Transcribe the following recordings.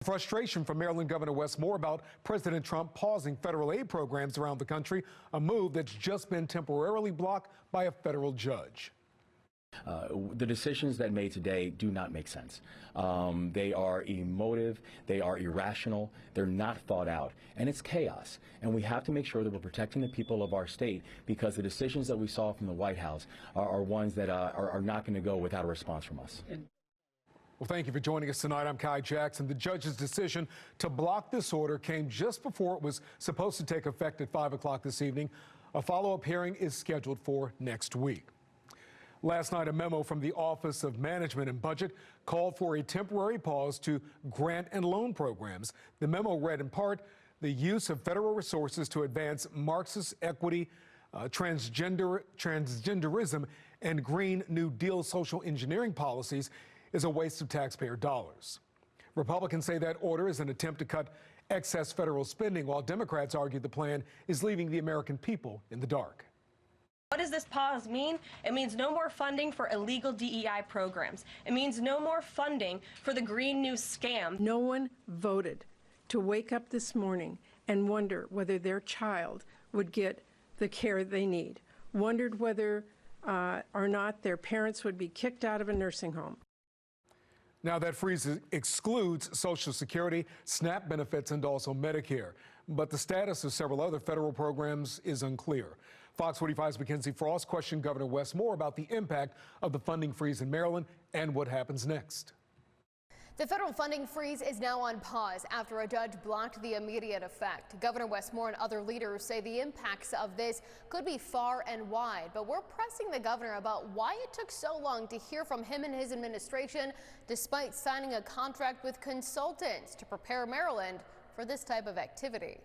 Frustration from Maryland Governor Wes Moore about President Trump pausing federal aid programs around the country, a move that's just been temporarily blocked by a federal judge. The decisions that made today do not make sense. They are emotive, they are irrational, they're not thought out, and it's chaos. And we have to make sure that we're protecting the people of our state, because the decisions that we saw from the White House are ones that are not going to go without a response from us. Well, thank you for joining us tonight. I'm Kai Jackson. The judge's decision to block this order came just before it was supposed to take effect at 5 o'clock this evening. A follow-up hearing is scheduled for next week. Last night, a memo from the Office of Management and Budget called for a temporary pause to grant and loan programs. The memo read in part, the use of federal resources to advance Marxist equity, transgenderism, and Green New Deal social engineering policies is a waste of taxpayer dollars. Republicans say that order is an attempt to cut excess federal spending, while Democrats argue the plan is leaving the American people in the dark. What does this pause mean? It means no more funding for illegal DEI programs. It means no more funding for the Green New scam. No one voted to wake up this morning and wonder whether their child would get the care they need, wondered whether or not their parents would be kicked out of a nursing home. Now, that freeze excludes Social Security, SNAP benefits, and also Medicare. But the status of several other federal programs is unclear. Fox 45's Mackenzie Frost questioned Governor Wes Moore about the impact of the funding freeze in Maryland and what happens next. The federal funding freeze is now on pause after a judge blocked the immediate effect. Governor Wes Moore and other leaders say the impacts of this could be far and wide, but we're pressing the governor about why it took so long to hear from him and his administration, despite signing a contract with consultants to prepare Maryland for this type of activity.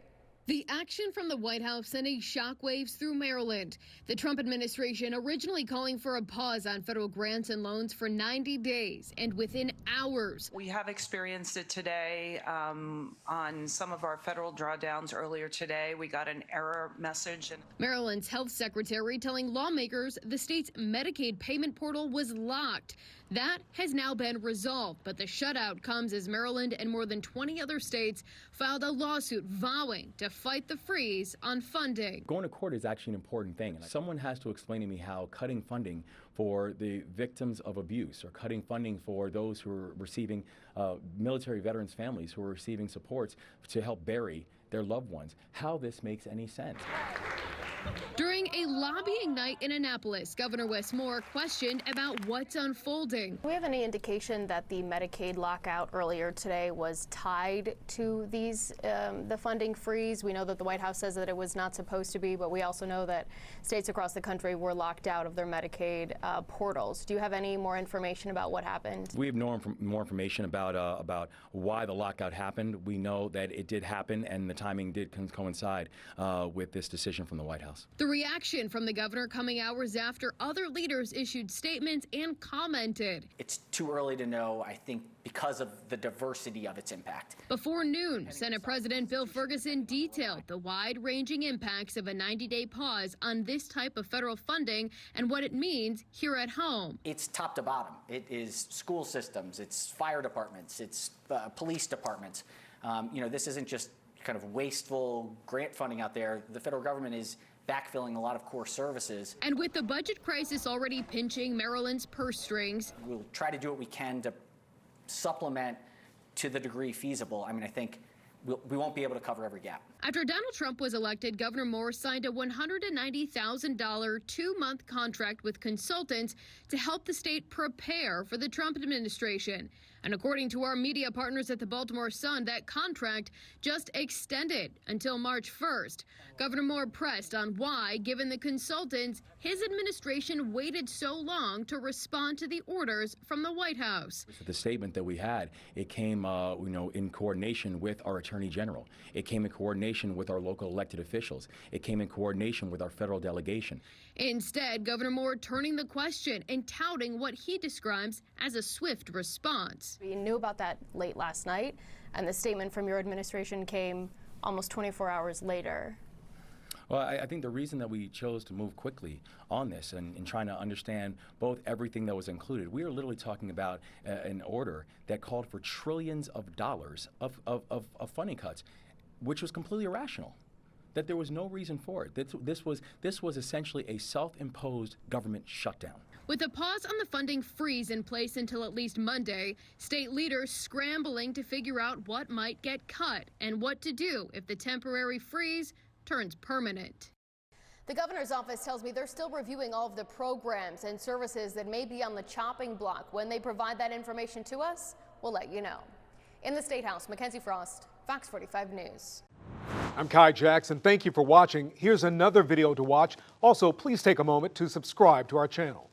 The action from the White House sending shockwaves through Maryland. The Trump administration originally calling for a pause on federal grants and loans for 90 days, and within hours. We have experienced it today on some of our federal drawdowns earlier today. We got an error message. Maryland's health secretary telling lawmakers the state's Medicaid payment portal was locked. That has now been resolved, but the shutout comes as Maryland and more than 20 other states filed a lawsuit vowing to fight the freeze on funding. Going to court is actually an important thing. Someone has to explain to me how cutting funding for the victims of abuse, or cutting funding for those who are receiving military veterans' families who are receiving supports to help bury their loved ones, how this makes any sense. During a lobbying night in Annapolis, Governor Wes Moore questioned about what's unfolding. Do we have any indication that the Medicaid lockout earlier today was tied to the funding freeze? We know that the White House says that it was not supposed to be, but we also know that states across the country were locked out of their Medicaid portals. Do you have any more information about what happened? We have more information about why the lockout happened. We know that it did happen, and the timing did coincide with this decision from the White House. The reaction from the governor coming hours after other leaders issued statements and commented. It's too early to know, I think, because of the diversity of its impact. Before noon, Senate President Bill Ferguson detailed the wide-ranging impacts of a 90-day pause on this type of federal funding and what it means here at home. It's top to bottom. It is school systems, it's fire departments, it's police departments. This isn't just kind of wasteful grant funding out there. The federal government is backfilling a lot of core services. And with the budget crisis already pinching Maryland's purse strings, we'll try to do what we can to supplement to the degree feasible. I think we won't be able to cover every gap. After Donald Trump was elected, Governor Moore signed a $190,000 two-month contract with consultants to help the state prepare for the Trump administration. And according to our media partners at the Baltimore Sun, that contract just extended until March 1st. Governor Moore pressed on why, given the consultants, his administration waited so long to respond to the orders from the White House. The statement that we had, it came in coordination with our Attorney General. It came in coordination with our local elected officials. It came in coordination with our federal delegation. Instead, Governor Moore turning the question and touting what he describes as a swift response. We knew about that late last night, and the statement from your administration came almost 24 hours later. Well, I think the reason that we chose to move quickly on this and trying to understand both everything that was included, we are literally talking about an order that called for trillions of dollars of funding cuts, which was completely irrational. That there was no reason for it. This was essentially a self-imposed government shutdown. With a pause on the funding freeze in place until at least Monday, state leaders scrambling to figure out what might get cut and what to do if the temporary freeze turns permanent. The governor's office tells me they're still reviewing all of the programs and services that may be on the chopping block. When they provide that information to us, we'll let you know. In the State House, Mackenzie Frost, Fox 45 News. I'm Kai Jackson. Thank you for watching. Here's another video to watch. Also, please take a moment to subscribe to our channel.